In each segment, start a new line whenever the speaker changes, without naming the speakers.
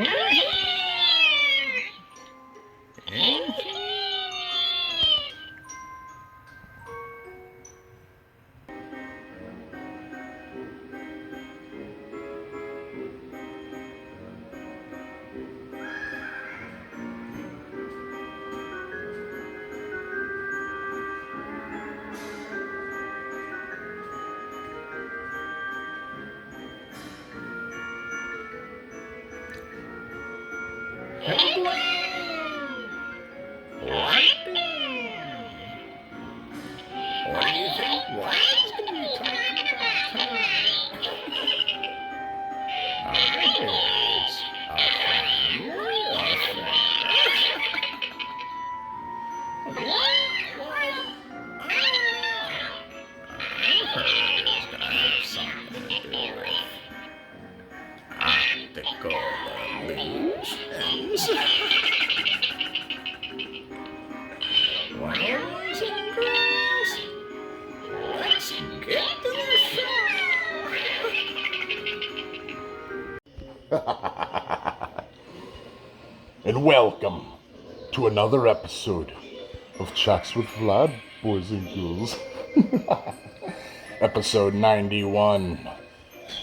What do you think Vlad's going to be talking about tonight? I heard it's a family affair. I heard it's going to have something to do with optical illusions. Well, boys and girls, let's get to the show.
And welcome to another episode of Chats with Vlad, boys and girls. Episode 91,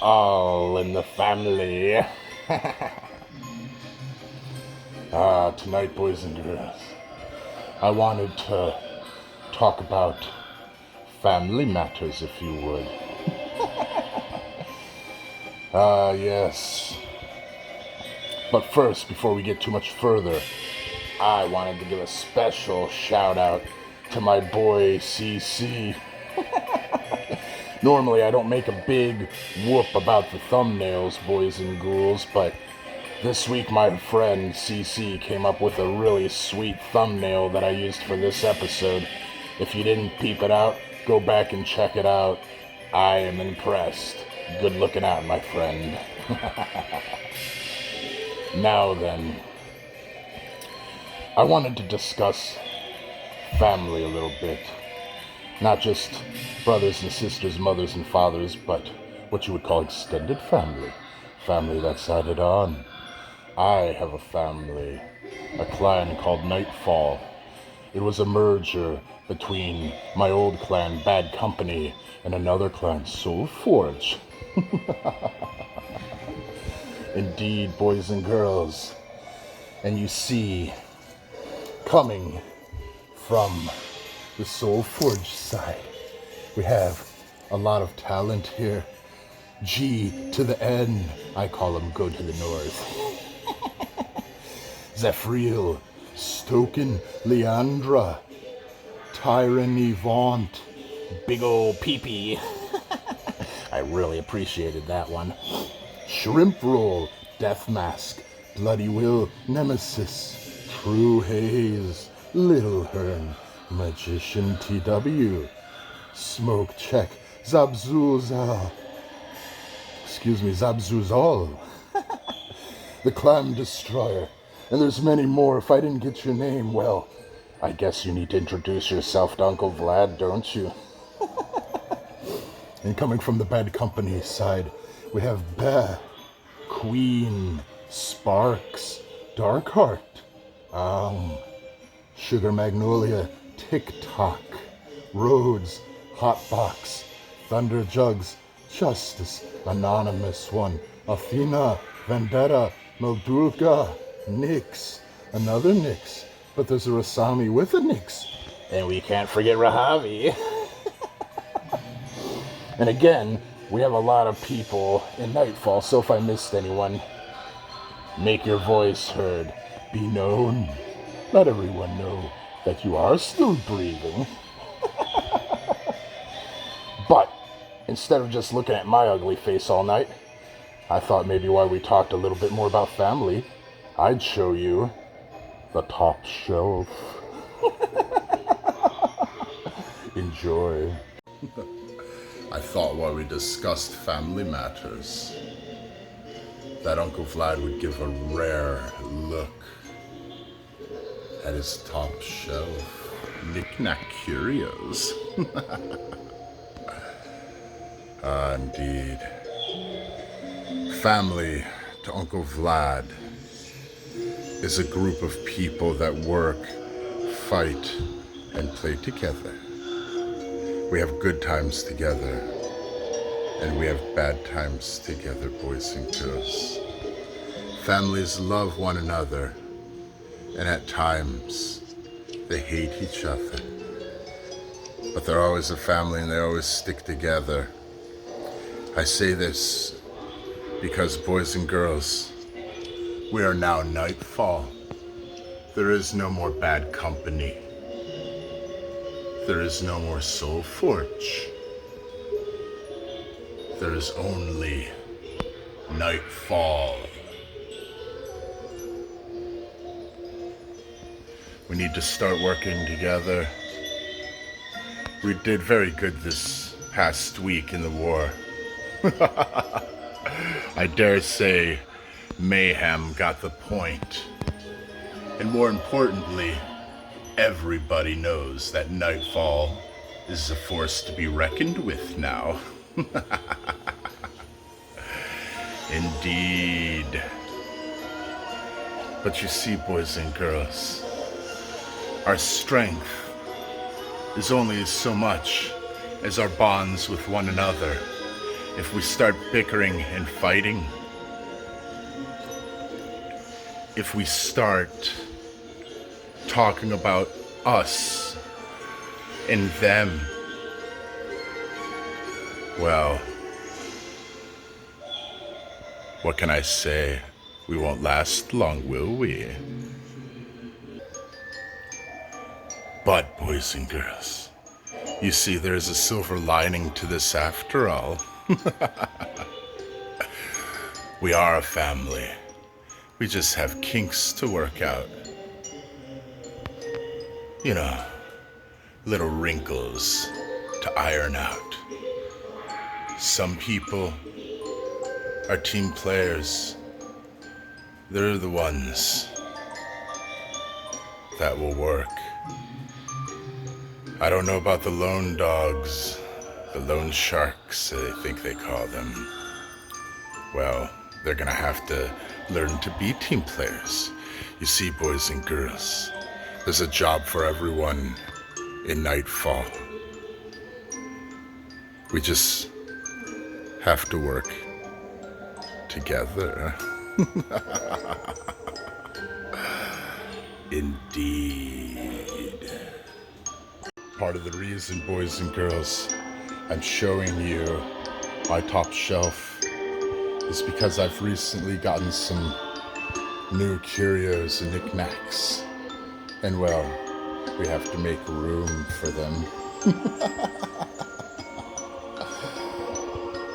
all in the family. Tonight, boys and girls, I wanted to talk about family matters, if you would. Yes. But first, before we get too much further, I wanted to give a special shout out to my boy CC. Normally, I don't make a big whoop about the thumbnails, boys and ghouls, but this week my friend CC came up with a really sweet thumbnail that I used for this episode. If you didn't peep it out, go back and check it out. I am impressed. Good looking out, my friend. Now then, I wanted to discuss family a little bit. Not just brothers and sisters, mothers and fathers, but what you would call extended family. Family that's added on. I have a family, a clan called Nightfall. It was a merger between my old clan, Bad Company, and another clan, Soul Forge. Indeed, boys and girls. And you see, coming from the Soul Forge side, we have a lot of talent here. G to the N, I call them go to the north. Zephril, Stoken, Leandra, Tyranny Vaunt, Big ol' Peepee. I really appreciated that one. Shrimp Roll, Death Mask, Bloody Will, Nemesis, True Haze, Little Hearn, Magician TW, Smoke Check, Zabzuzal, the Clam Destroyer, and there's many more. If I didn't get your name, well, I guess you need to introduce yourself to Uncle Vlad, don't you? And coming from the Bad Company side, we have Bear, Queen, Sparks, Darkheart, Sugar Magnolia, TikTok, Rhodes, Hotbox, Thunder Jugs, Justice, Anonymous One, Athena, Vendetta, Moldulka, Nyx, another Nyx, but there's a Rasami with a Nyx, and we can't forget Rahavi. And again, we have a lot of people in Nightfall, so if I missed anyone, make your voice heard, be known. Let everyone know that you are still breathing. But instead of just looking at my ugly face all night, I thought maybe while we talked a little bit more about family, I'd show you the top shelf. Enjoy. I thought while we discussed family matters, that Uncle Vlad would give a rare look at his top shelf. Knick-knack curios. Indeed. Family to Uncle Vlad is a group of people that work, fight, and play together. We have good times together, and we have bad times together, boys and girls. Families love one another, and at times they hate each other. But they're always a family and they always stick together. I say this because, boys and girls, we are now nightfall. There is no more bad company. There is no more Soul Forge. There is only nightfall. We need to start working together. We did very good this past week in the war. I dare say Mayhem got the point. And more importantly, everybody knows that Nightfall is a force to be reckoned with now. Indeed. But you see, boys and girls, our strength is only so much as our bonds with one another. If we start bickering and fighting, if we start talking about us and them, well, what can I say? We won't last long, will we? But, boys and girls, you see, there's a silver lining to this after all. We are a family. We just have kinks to work out. You know, little wrinkles to iron out. Some people are team players. They're the ones that will work. I don't know about the lone dogs, the lone sharks, I think they call them. Well, they're gonna have to learn to be team players. You see, boys and girls, there's a job for everyone in Nightfall. We just have to work together. Indeed. Part of the reason, boys and girls, I'm showing you my top shelf is because I've recently gotten some new curios and knickknacks. And well, we have to make room for them.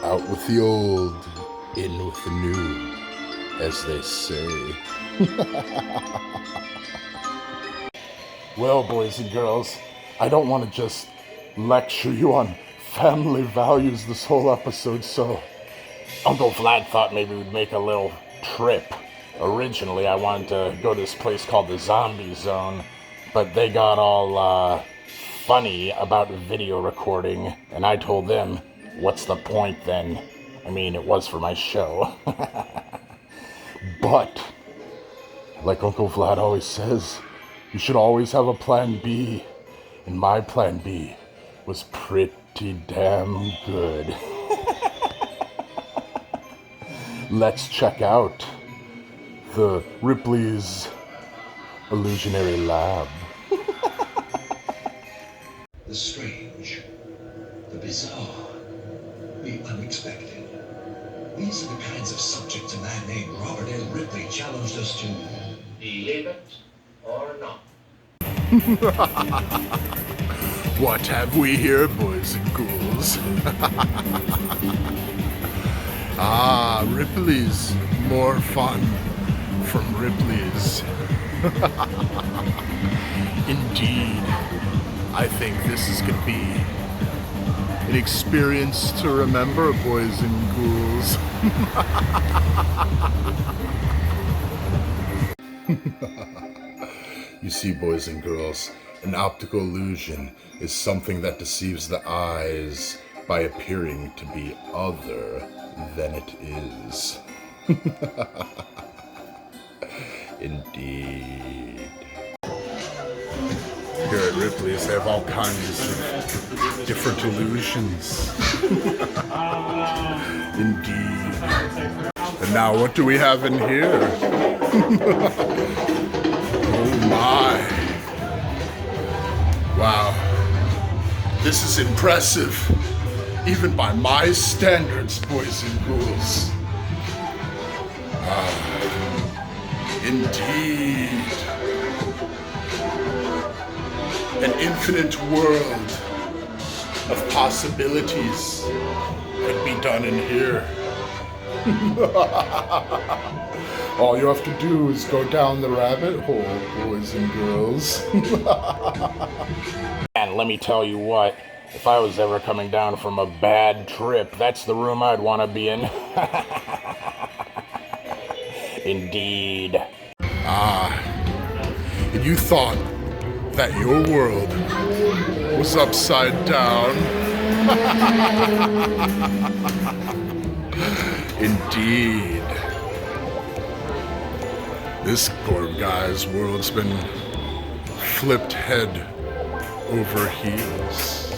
Out with the old, in with the new, as they say. Well, boys and girls, I don't want to just lecture you on family values this whole episode, so Uncle Vlad thought maybe we'd make a little trip. Originally, I wanted to go to this place called the Zombie Zone, but they got all funny about video recording, and I told them, what's the point then? I mean, it was for my show. But, like Uncle Vlad always says, you should always have a plan B. And my plan B was pretty damn good. Let's check out the Ripley's Illusionary Lab.
The strange, the bizarre, the unexpected. These are the kinds of subjects a man named Robert L. Ripley challenged us to believe it or not.
What have we here, boys and ghouls? Ah, Ripley's. More fun from Ripley's. Indeed. I think this is going to be an experience to remember, boys and ghouls. You see, boys and girls, an optical illusion is something that deceives the eyes by appearing to be other than it is. Indeed. Here at Ripley's, they have all kinds of different illusions. Indeed. And now, what do we have in here? Oh my. Wow. This is impressive. Even by my standards, boys and ghouls. Indeed. An infinite world of possibilities could be done in here. All you have to do is go down the rabbit hole, boys and girls.
And let me tell you what, if I was ever coming down from a bad trip, that's the room I'd want to be in. Indeed.
And you thought that your world was upside down? Indeed. This poor guy's world's been flipped head over heels.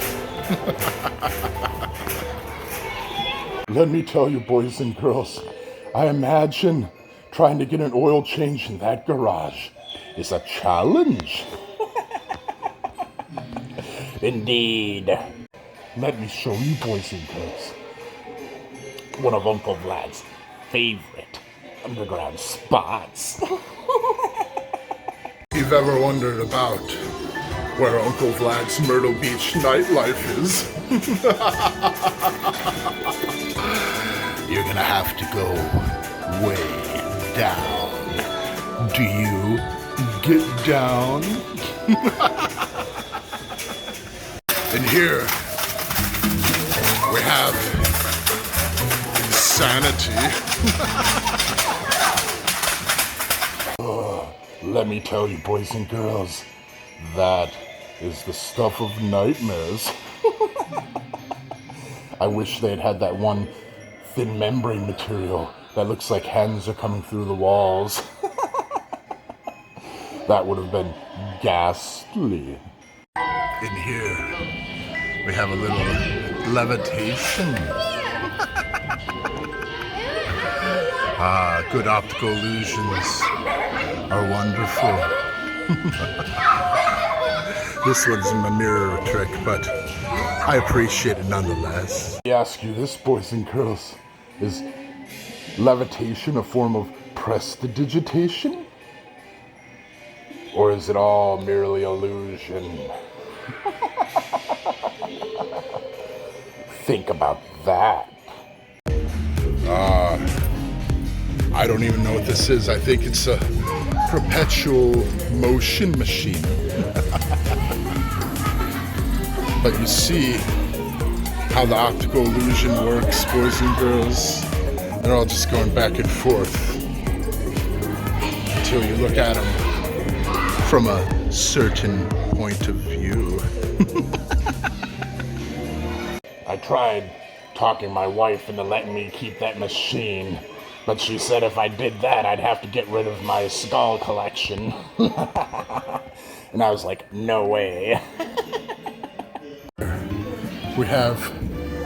Let me tell you, boys and girls, I imagine trying to get an oil change in that garage is a challenge. Indeed. Let me show you, boys and girls, one of Uncle Vlad's favorite underground spots.
If you've ever wondered about where Uncle Vlad's Myrtle Beach nightlife is, you're gonna have to go way down. Do you get down? And here we have insanity.
Let me tell you, boys and girls, that is the stuff of nightmares. I wish they'd had that one thin membrane material that looks like hands are coming through the walls. That would have been ghastly.
In here, we have a little levitation. Good optical illusions are wonderful. This one's a mirror trick, but I appreciate it nonetheless.
I ask you this, boys and girls, is levitation a form of prestidigitation? Or is it all merely illusion? Think about that.
I don't even know what this is. I think it's a perpetual motion machine. But you see how the optical illusion works, boys and girls. They're all just going back and forth until you look at them from a certain point of view.
I tried talking my wife into letting me keep that machine, but she said if I did that, I'd have to get rid of my skull collection. And I was like, no way.
We have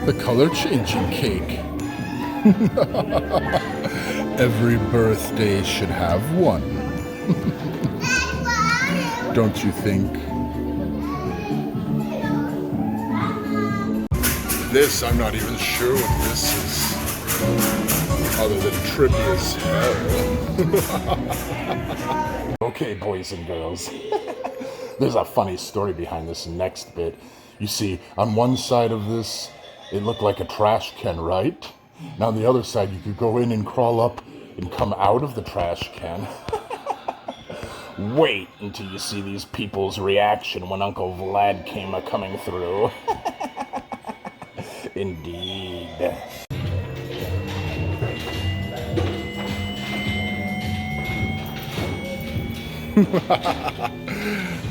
the color changing cake. Every birthday should have one. Don't you think? This, I'm not even sure what this is. Other than trippy as hell.
Okay, boys and girls. There's a funny story behind this next bit. You see, on one side of this, it looked like a trash can, right? And on the other side, you could go in and crawl up and come out of the trash can. Wait until you see these people's reaction when Uncle Vlad came coming through. Indeed.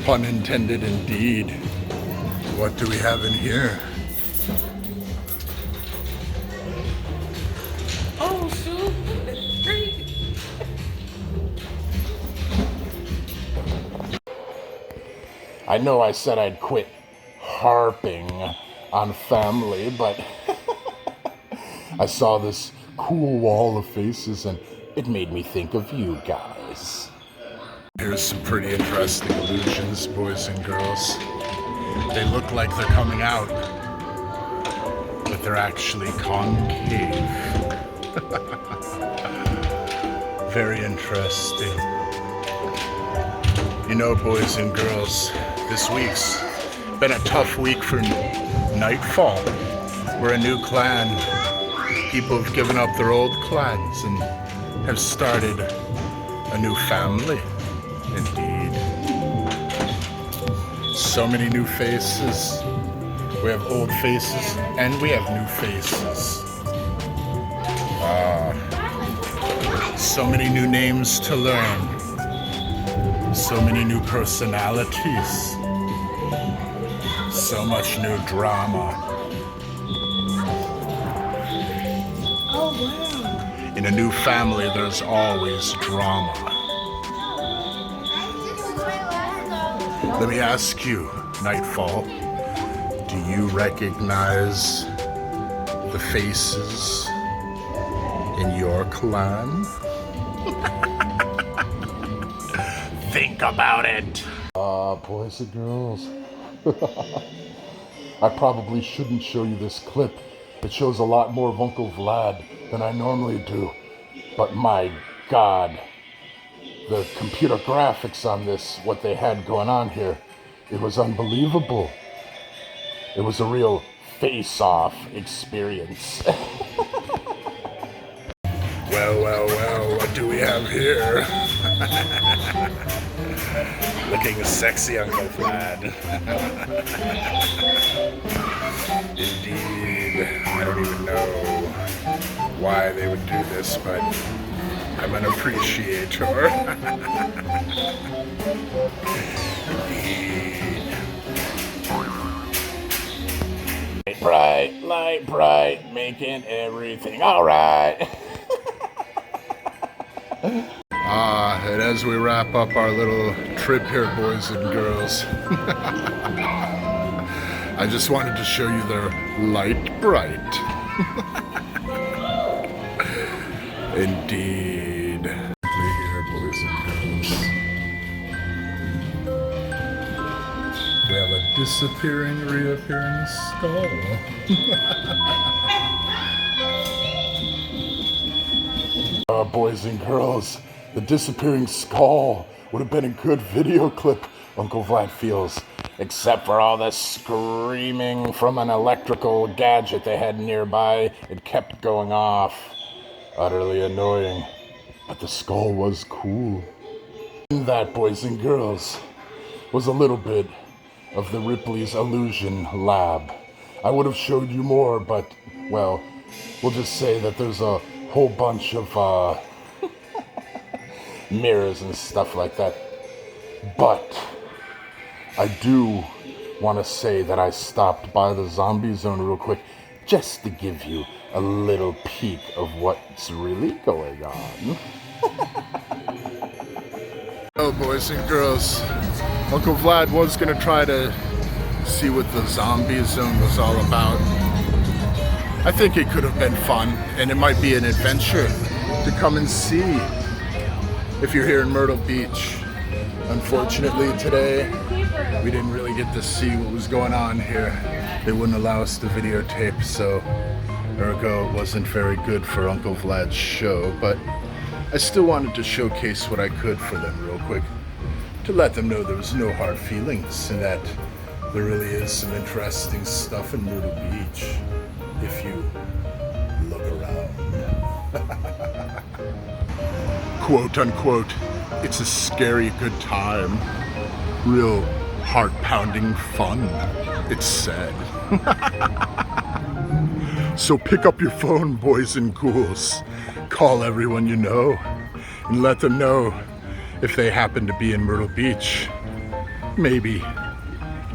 Pun intended, indeed. What do we have in here?
Oh, shoot.
I know I said I'd quit harping on family, but I saw this cool wall of faces and it made me think of you guys. Here's some pretty interesting illusions, boys and girls. They look like they're coming out, but they're actually concave. Very interesting. You know, boys and girls, this week's been a tough week for Nightfall. We're a new clan. People have given up their old clans and have started a new family. Indeed. So many new faces. We have old faces and we have new faces. So many new names to learn. So many new personalities. So much new drama.
Oh, wow.
In a new family, there's always drama. Let me ask you, Nightfall, do you recognize the faces in your clan? Think about it. Boys and girls. I probably shouldn't show you this clip. It shows a lot more of Uncle Vlad than I normally do. But my God, the computer graphics on this, what they had going on here, it was unbelievable. It was a real face-off experience. Well, what do we have here? Looking sexy, Uncle Vlad. Indeed. I don't even know why they would do this, but I'm an appreciator. Indeed. Light bright, making everything alright. And as we wrap up our little trip here, boys and girls, I just wanted to show you their light bright. Indeed. Here, boys and girls. We have a disappearing, reappearing skull. Boys and girls, the disappearing skull would have been a good video clip, Uncle Vlad feels, except for all the screaming from an electrical gadget they had nearby. It kept going off. Utterly annoying. But the skull was cool. And that, boys and girls, was a little bit of the Ripley's Illusion Lab. I would have showed you more, but, well, we'll just say that there's a whole bunch of mirrors and stuff like that. But I do want to say that I stopped by the zombie zone real quick just to give you a little peek of what's really going on. Oh, boys and girls, Uncle Vlad was going to try to see what the zombie zone was all about. I think it could have been fun, and it might be an adventure to come and see if you're here in Myrtle Beach. Unfortunately today, we didn't really get to see what was going on here. They wouldn't allow us to videotape, so ergo it wasn't very good for Uncle Vlad's show, but I still wanted to showcase what I could for them real quick, to let them know there was no hard feelings and that there really is some interesting stuff in Myrtle Beach if you look around. Quote unquote, it's a scary good time. Real heart-pounding fun, it's said. So pick up your phone, boys and ghouls. Call everyone you know and let them know if they happen to be in Myrtle Beach, maybe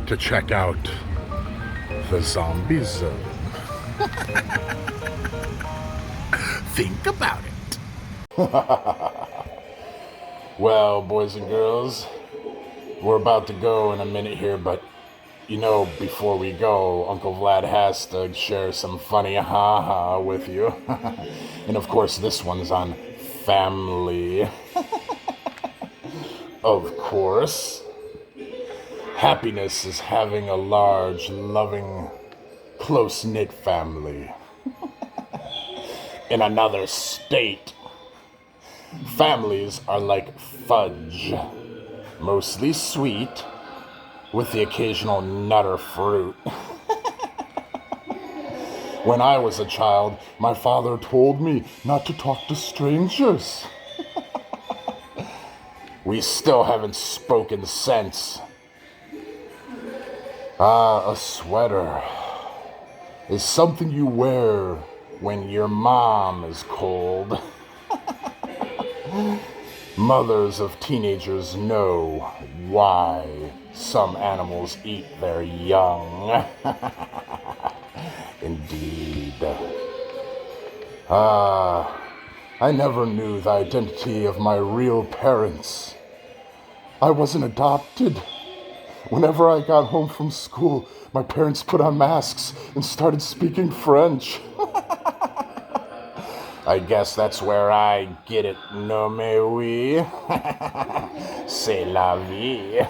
to check out the zombie zone. Think about it. Well, boys and girls,
we're about to go in a minute here, but you know, before we go, Uncle Vlad has to share some funny ha-ha with you. And of course, this one's on family. Of course. Happiness is having a large, loving, close-knit family. In another state, families are like fudge, mostly sweet, with the occasional nut or fruit. When I was a child, my father told me not to talk to strangers. We still haven't spoken since. A sweater is something you wear when your mom is cold. Mothers of teenagers know why some animals eat their young. Indeed. I never knew the identity of my real parents. I wasn't adopted. Whenever I got home from school, my parents put on masks and started speaking French. I guess that's where I get it, no mais oui. C'est la vie.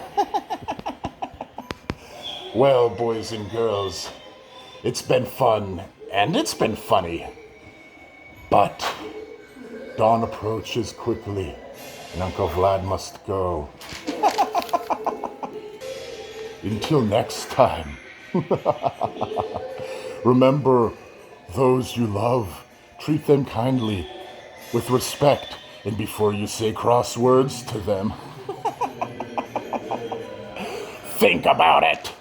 Well, boys and girls, it's been fun and it's been funny. But dawn approaches quickly and Uncle Vlad must go. Until next time, remember those you love. Treat them kindly, with respect, and before you say cross words to them, think about it.